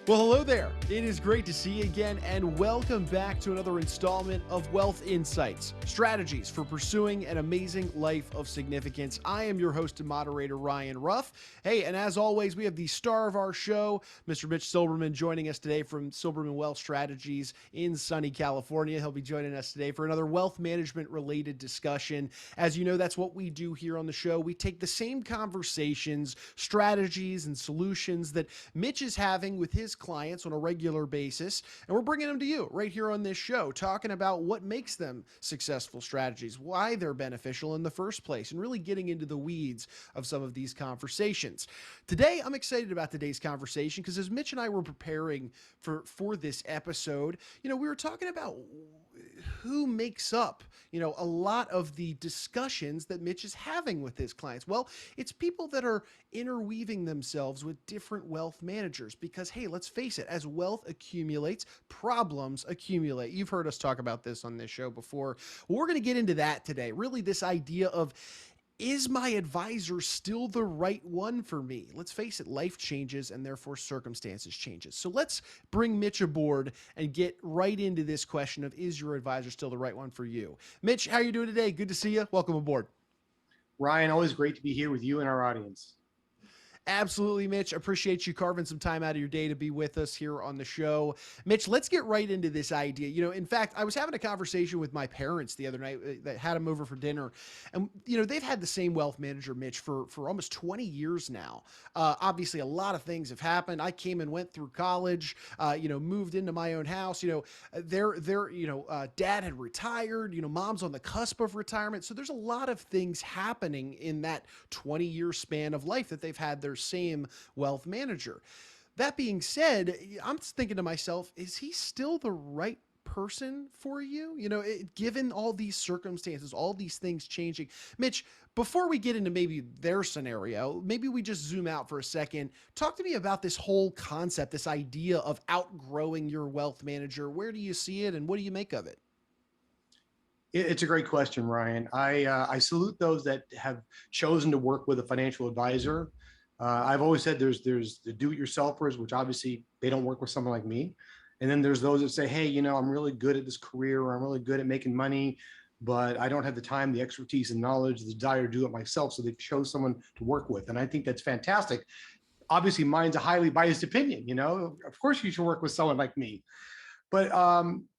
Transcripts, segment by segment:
Well, hello there. It is great to see you again, and welcome back to another installment of Wealth Insights, strategies for pursuing an amazing life of significance. I am your host and moderator, Ryan Ruff. Hey, and as always, we have the star of our show, Mr. Mitch Silberman, joining us today from Silberman Wealth Strategies in sunny California. He'll be joining us today for another wealth management related discussion. As you know, that's what we do here on the show. We take the same conversations, strategies, and solutions that Mitch is having with his clients on a regular basis, and we're bringing them to you right here on this show, talking about what makes them successful strategies, why they're beneficial in the first place, and really getting into the weeds of some of these conversations. Today, I'm excited about today's conversation because as Mitch and I were preparing for this episode, we were talking about who makes up, a lot of the discussions that Mitch is having with his clients. Well, it's people that are interweaving themselves with different wealth managers because, hey, let's face it, as wealth accumulates, problems accumulate. You've heard us talk about this on this show before. Well, we're going to get into that today. Really, this idea of, is my advisor still the right one for me? Let's face it, life changes and therefore circumstances changes. So let's bring Mitch aboard and get right into this question of, is your advisor still the right one for you? Mitch, how are you doing today? Good to see you. Welcome aboard. Ryan, always great to be here with you and our audience. Absolutely, Mitch. Appreciate you carving some time out of your day to be with us here on the show. Mitch, let's get right into this idea. In fact, I was having a conversation with my parents the other night that had them over for dinner. And, they've had the same wealth manager, Mitch, for almost 20 years now. Obviously, a lot of things have happened. I came and went through college, moved into my own house. Their dad had retired. Mom's on the cusp of retirement. So there's a lot of things happening in that 20-year span of life that they've had their same wealth manager. That being said, I'm thinking to myself, is he still the right person for you? Given all these circumstances, all these things changing. Mitch, before we get into maybe their scenario, maybe we just zoom out for a second. Talk to me about this whole concept, this idea of outgrowing your wealth manager. Where do you see it and what do you make of it? It's a great question, Ryan. I salute those that have chosen to work with a financial advisor. I've always said there's the do-it-yourselfers, which obviously they don't work with someone like me. And then there's those that say, hey, I'm really good at this career, or I'm really good at making money, but I don't have the time, the expertise and knowledge, the desire to do it myself. So they've chose someone to work with. And I think that's fantastic. Obviously, mine's a highly biased opinion. Of course you should work with someone like me. But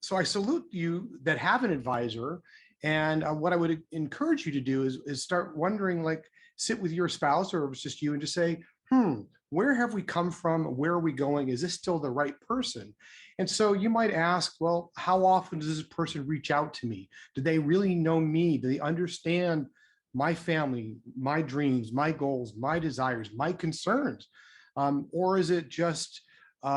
so I salute you that have an advisor. And what I would encourage you to do is start wondering, sit with your spouse, or if it's just you, and just say, where have we come from? Where are we going? Is this still the right person? And so you might ask, well, how often does this person reach out to me? Do they really know me? Do they understand my family, my dreams, my goals, my desires, my concerns? Or is it just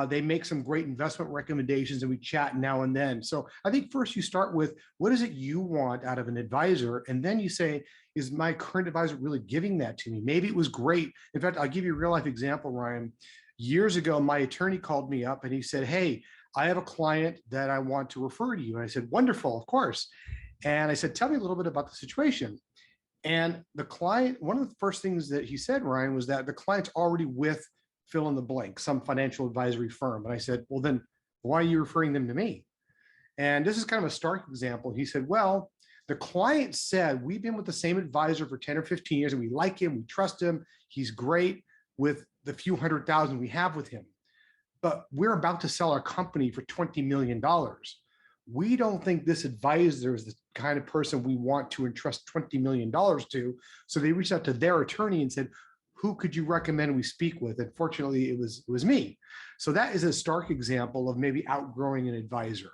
they make some great investment recommendations and we chat now and then? So I think first you start with, what is it you want out of an advisor? And then you say, is my current advisor really giving that to me? Maybe it was great. In fact, I'll give you a real life example, Ryan. Years ago, my attorney called me up and he said, hey, I have a client that I want to refer to you. And I said, wonderful, of course. And I said, tell me a little bit about the situation. And the client, one of the first things that he said, Ryan, was that the client's already with fill in the blank, some financial advisory firm. And I said, well, then why are you referring them to me? And this is kind of a stark example. He said, well, the client said, we've been with the same advisor for 10 or 15 years and we like him, we trust him, he's great with the few $100,000 we have with him. But we're about to sell our company for $20 million. We don't think this advisor is the kind of person we want to entrust $20 million to. So they reached out to their attorney and said, who could you recommend we speak with? And fortunately, it was me. So that is a stark example of maybe outgrowing an advisor.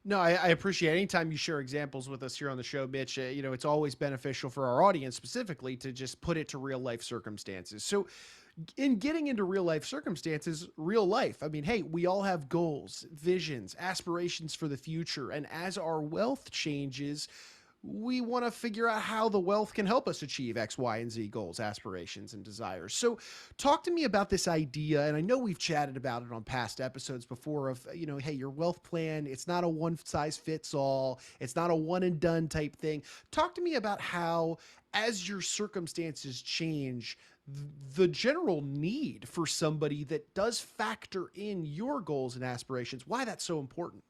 No, I appreciate it. Anytime you share examples with us here on the show, Mitch, it's always beneficial for our audience specifically to just put it to real life circumstances. So in getting into real life circumstances, real life, I mean, hey, we all have goals, visions, aspirations for the future. And as our wealth changes, we want to figure out how the wealth can help us achieve X, Y, and Z goals, aspirations, and desires. So talk to me about this idea. And I know we've chatted about it on past episodes before of, hey, your wealth plan, it's not a one size fits all. It's not a one and done type thing. Talk to me about how, as your circumstances change, the general need for somebody that does factor in your goals and aspirations, why that's so important.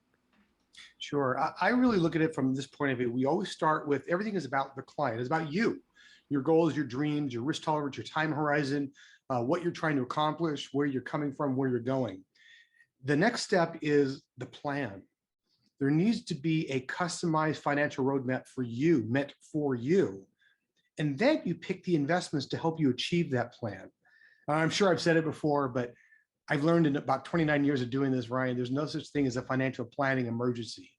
Sure. I really look at it from this point of view. We always start with everything is about the client. It's about you, your goals, your dreams, your risk tolerance, your time horizon, what you're trying to accomplish, where you're coming from, where you're going. The next step is the plan. There needs to be a customized financial roadmap for you, meant for you. And then you pick the investments to help you achieve that plan. I'm sure I've said it before, but I've learned in about 29 years of doing this, Ryan, there's no such thing as a financial planning emergency.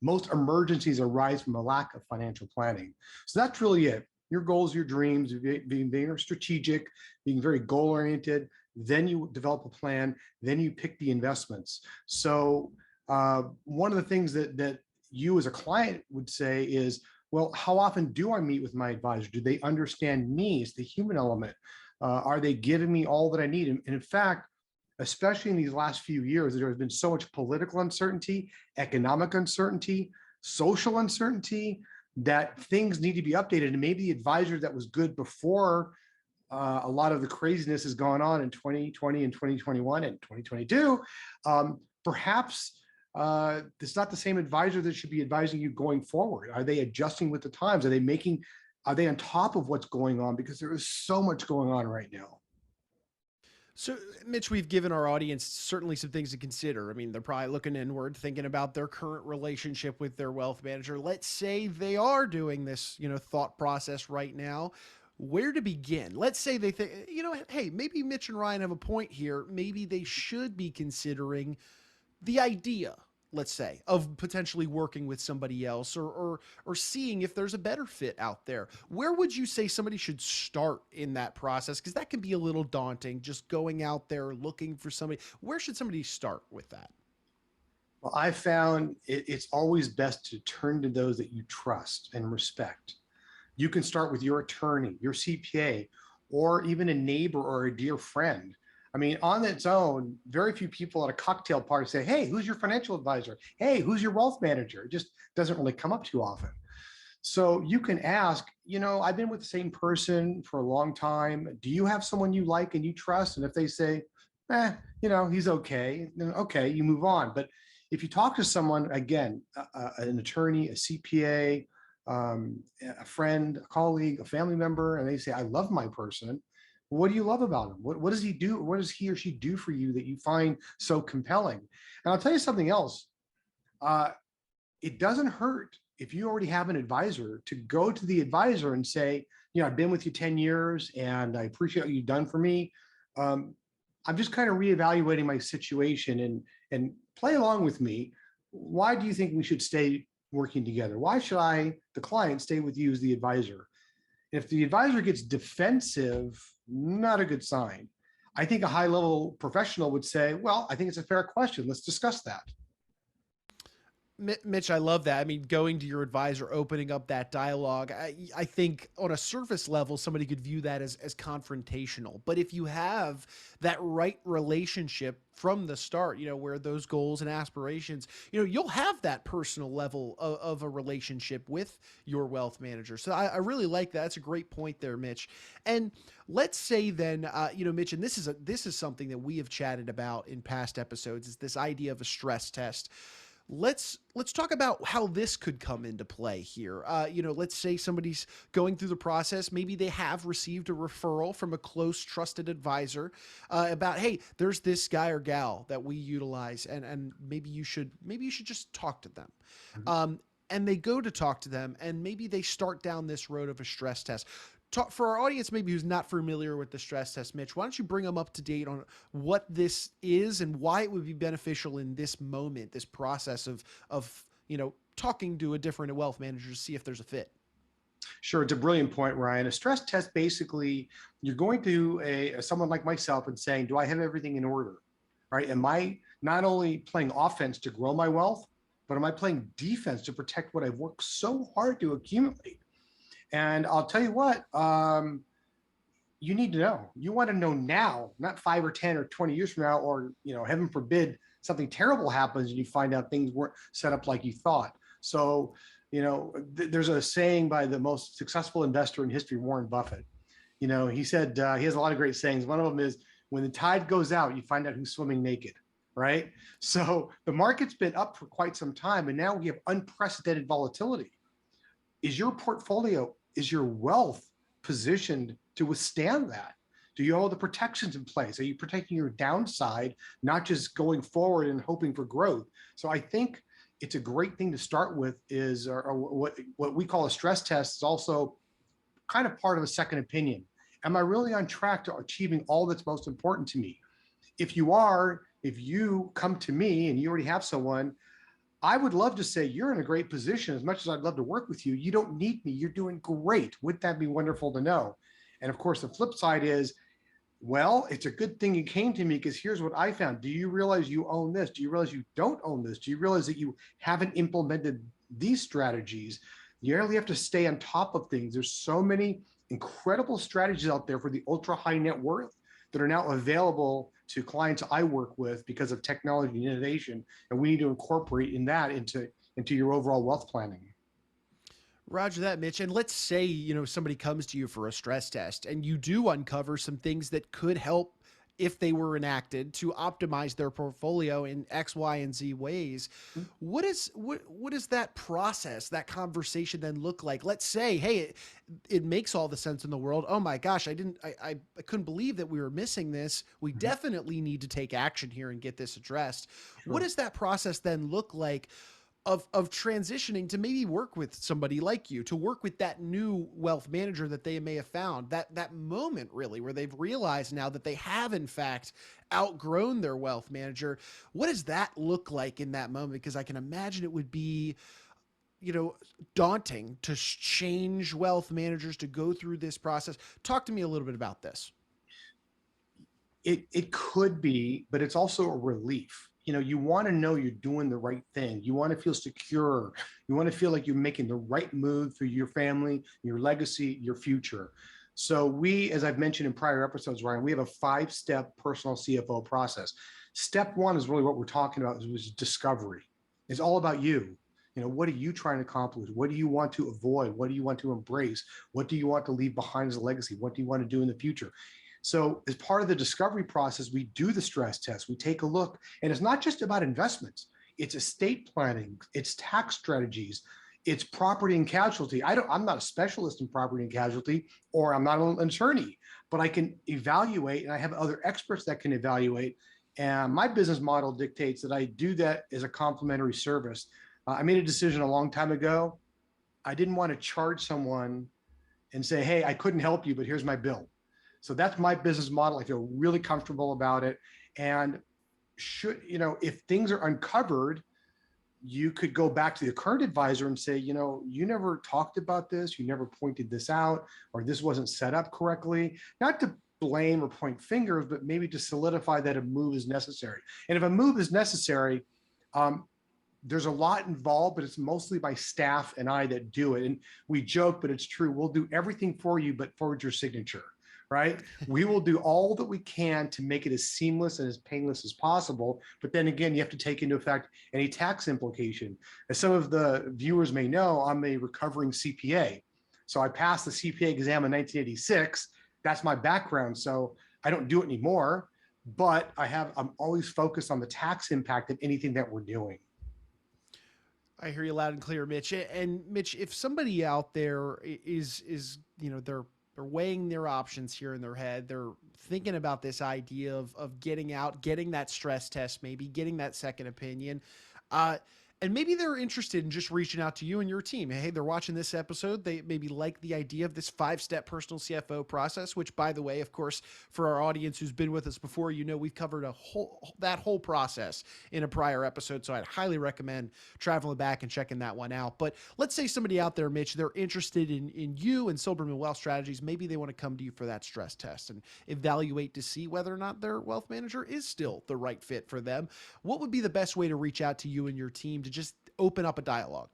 Most emergencies arise from a lack of financial planning. So that's really it. Your goals, your dreams, being very strategic, being very goal oriented. Then you develop a plan. Then you pick the investments. So one of the things that you as a client would say is, well, how often do I meet with my advisor? Do they understand me? It's the human element. Are they giving me all that I need? And in fact, especially in these last few years, there has been so much political uncertainty, economic uncertainty, social uncertainty, that things need to be updated. And maybe the advisor that was good before a lot of the craziness has gone on in 2020 and 2021 and 2022, perhaps it's not the same advisor that should be advising you going forward. Are they adjusting with the times? Are they on top of what's going on? Because there is so much going on right now. So, Mitch, we've given our audience certainly some things to consider. I mean, they're probably looking inward, thinking about their current relationship with their wealth manager. Let's say they are doing this, thought process right now. Where to begin? Let's say they think, hey, maybe Mitch and Ryan have a point here. Maybe they should be considering the idea, let's say, of potentially working with somebody else or seeing if there's a better fit out there. Where would you say somebody should start in that process? Because that can be a little daunting, just going out there looking for somebody. Where should somebody start with that? Well, I found it's always best to turn to those that you trust and respect. You can start with your attorney, your CPA, or even a neighbor or a dear friend. I mean, on its own, very few people at a cocktail party say, hey, who's your financial advisor? Hey, who's your wealth manager? It just doesn't really come up too often. So you can ask, I've been with the same person for a long time. Do you have someone you like and you trust? And if they say, he's okay, then okay, you move on. But if you talk to someone, again, an attorney, a CPA, a friend, a colleague, a family member, and they say, I love my person. What do you love about him? What does he do? What does he or she do for you that you find so compelling? And I'll tell you something else. It doesn't hurt if you already have an advisor to go to the advisor and say, I've been with you 10 years and I appreciate what you've done for me. I'm just kind of reevaluating my situation and play along with me. Why do you think we should stay working together? Why should the client, stay with you as the advisor? If the advisor gets defensive, not a good sign. I think a high-level professional would say, well, I think it's a fair question. Let's discuss that. Mitch, I love that. I mean, going to your advisor, opening up that dialogue. I think on a surface level, somebody could view that as confrontational. But if you have that right relationship from the start, where those goals and aspirations, you'll have that personal level of a relationship with your wealth manager. So I really like that. That's a great point there, Mitch. And let's say then, Mitch, and this is something that we have chatted about in past episodes, is this idea of a stress test. Let's talk about how this could come into play here. Let's say somebody's going through the process. Maybe they have received a referral from a close, trusted advisor about, hey, there's this guy or gal that we utilize, and maybe you should just talk to them. Mm-hmm. And they go to talk to them, and maybe they start down this road of a stress test. For our audience, maybe who's not familiar with the stress test, Mitch, why don't you bring them up to date on what this is and why it would be beneficial in this moment, this process of talking to a different wealth manager to see if there's a fit? Sure, it's a brilliant point, Ryan. A stress test, basically, you're going to someone like myself and saying, do I have everything in order, right? Am I not only playing offense to grow my wealth, but am I playing defense to protect what I've worked so hard to accumulate? And I'll tell you what, you need to know. You want to know now, not 5 or 10 or 20 years from now, or, heaven forbid, something terrible happens and you find out things weren't set up like you thought. So, there's a saying by the most successful investor in history, Warren Buffett. He said he has a lot of great sayings. One of them is, when the tide goes out, you find out who's swimming naked, right? So the market's been up for quite some time, and now we have unprecedented volatility. Is your portfolio, is your wealth positioned to withstand that? Do you have all the protections in place? Are you protecting your downside, not just going forward and hoping for growth? So I think it's a great thing to start with is, or what we call a stress test is also kind of part of a second opinion. Am I really on track to achieving all that's most important to me? If you are, if you come to me and you already have someone, I would love to say you're in a great position. As much as I'd love to work with you, you don't need me. You're doing great. Wouldn't that be wonderful to know? And of course, the flip side is, well, it's a good thing you came to me, because here's what I found. Do you realize you own this? Do you realize you don't own this? Do you realize that you haven't implemented these strategies? You really have to stay on top of things. There's so many incredible strategies out there for the ultra high net worth that are now available to clients I work with because of technology and innovation. And we need to incorporate into your overall wealth planning. Roger that, Mitch. And let's say, somebody comes to you for a stress test and you do uncover some things that could help, if they were enacted, to optimize their portfolio in X, Y, and Z ways. What is that process, that conversation then look like? Let's say, hey, it makes all the sense in the world. Oh my gosh, I couldn't believe that we were missing this. We definitely need to take action here and get this addressed. Sure. What does that process then look like? Of transitioning to maybe work with somebody like you, to work with that new wealth manager that they may have found, that moment really where they've realized now that they have in fact outgrown their wealth manager. What does that look like in that moment? Because I can imagine it would be, daunting to change wealth managers, to go through this process. Talk to me a little bit about this. It could be, but it's also a relief. You want to know you're doing the right thing. You want to feel secure. You want to feel like you're making the right move for your family, your legacy, your future. So we, as I've mentioned in prior episodes, Ryan, we have a 5-step personal CFO process. Step one is really what we're talking about, is discovery. It's all about you. What are you trying to accomplish? What do you want to avoid? What do you want to embrace? What do you want to leave behind as a legacy? What do you want to do in the future? So as part of the discovery process, we do the stress test. We take a look, and it's not just about investments. It's estate planning, it's tax strategies, it's property and casualty. I'm not a specialist in property and casualty, or I'm not an attorney, but I can evaluate, and I have other experts that can evaluate. And my business model dictates that I do that as a complimentary service. I made a decision a long time ago. I didn't want to charge someone and say, hey, I couldn't help you, but here's my bill. So that's my business model. I feel really comfortable about it. And if things are uncovered, you could go back to the current advisor and say, you never talked about this, you never pointed this out, or this wasn't set up correctly. Not to blame or point fingers, but maybe to solidify that a move is necessary. And if a move is necessary, there's a lot involved, but it's mostly my staff and I that do it. And we joke, but it's true. We'll do everything for you, but forward your signature. Right? We will do all that we can to make it as seamless and as painless as possible. But then again, you have to take into effect any tax implication. As some of the viewers may know, I'm a recovering CPA. So I passed the CPA exam in 1986. That's my background. So I don't do it anymore, but I'm always focused on the tax impact of anything that we're doing. I hear you loud and clear, Mitch. And Mitch, if somebody out there is they're weighing their options here in their head, they're thinking about this idea of getting out, getting that stress test, maybe getting that second opinion, and maybe they're interested in just reaching out to you and your team. Hey, they're watching this episode. They maybe like the idea of this 5-step personal CFO process, which, by the way, of course, for our audience who's been with us before, we've covered that whole process in a prior episode. So I'd highly recommend traveling back and checking that one out. But let's say somebody out there, Mitch, they're interested in you and Silberman Wealth Strategies. Maybe they want to come to you for that stress test and evaluate to see whether or not their wealth manager is still the right fit for them. What would be the best way to reach out to you and your team to just open up a dialogue?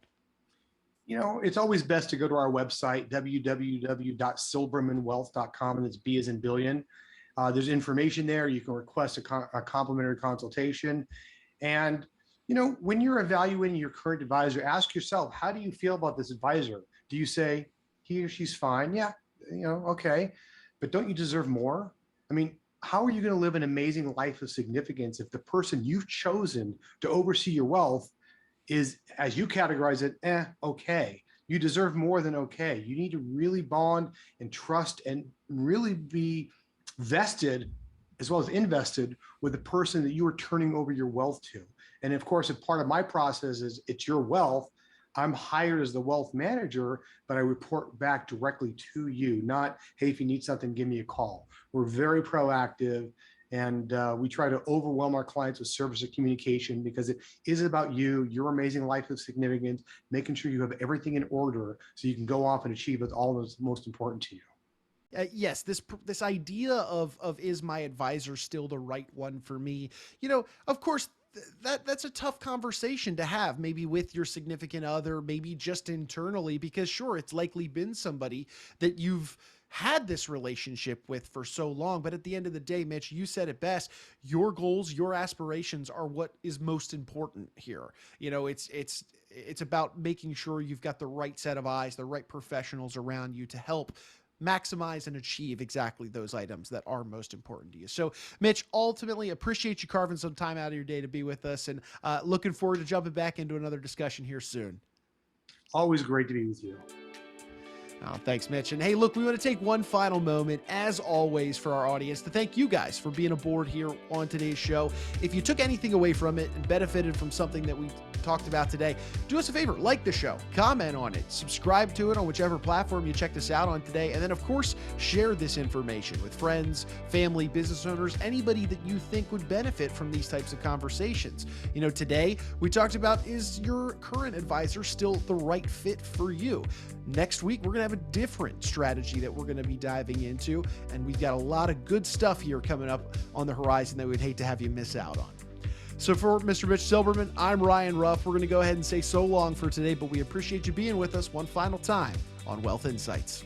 It's always best to go to our website, www.silbermanwealth.com, and it's B as in billion. There's information there. You can request a complimentary consultation. And, when you're evaluating your current advisor, ask yourself, how do you feel about this advisor? Do you say he or she's fine? Yeah, okay. but don't you deserve more? I mean, how are you going to live an amazing life of significance if the person you've chosen to oversee your wealth is, as you categorize it, okay? You deserve more than okay. You need to really bond and trust and really be vested as well as invested with the person that you are turning over your wealth to. And of course, a part of my process is it's your wealth. I'm hired as the wealth manager, but I report back directly to you, not, hey, if you need something, give me a call. We're very proactive, and we try to overwhelm our clients with service of communication because it is about you, your amazing life of significance, making sure you have everything in order so you can go off and achieve what's all that's most important to you. Yes, this idea of is my advisor still the right one for me? Of course, that's a tough conversation to have, maybe with your significant other, maybe just internally, because sure, it's likely been somebody that you've had this relationship with for so long. But at the end of the day, Mitch, you said it best. Your goals, your aspirations are what is most important here. It's about making sure you've got the right set of eyes, the right professionals around you to help maximize and achieve exactly those items that are most important to you. So, Mitch, ultimately appreciate you carving some time out of your day to be with us, and looking forward to jumping back into another discussion here soon. Always great to be with you. Oh, thanks, Mitch. And hey, look, we want to take one final moment, as always, for our audience to thank you guys for being aboard here on today's show. If you took anything away from it and benefited from something that we talked about today, do us a favor, like the show, comment on it, subscribe to it on whichever platform you checked us out on today, and then, of course, share this information with friends, family, business owners, anybody that you think would benefit from these types of conversations. Today we talked about, is your current advisor still the right fit for you? Next week, we're going to have a different strategy that we're going to be diving into, and we've got a lot of good stuff here coming up on the horizon that we'd hate to have you miss out on. So for Mr. Mitch Silberman, I'm Ryan Ruff. We're going to go ahead and say so long for today, but we appreciate you being with us one final time on Wealth Insights.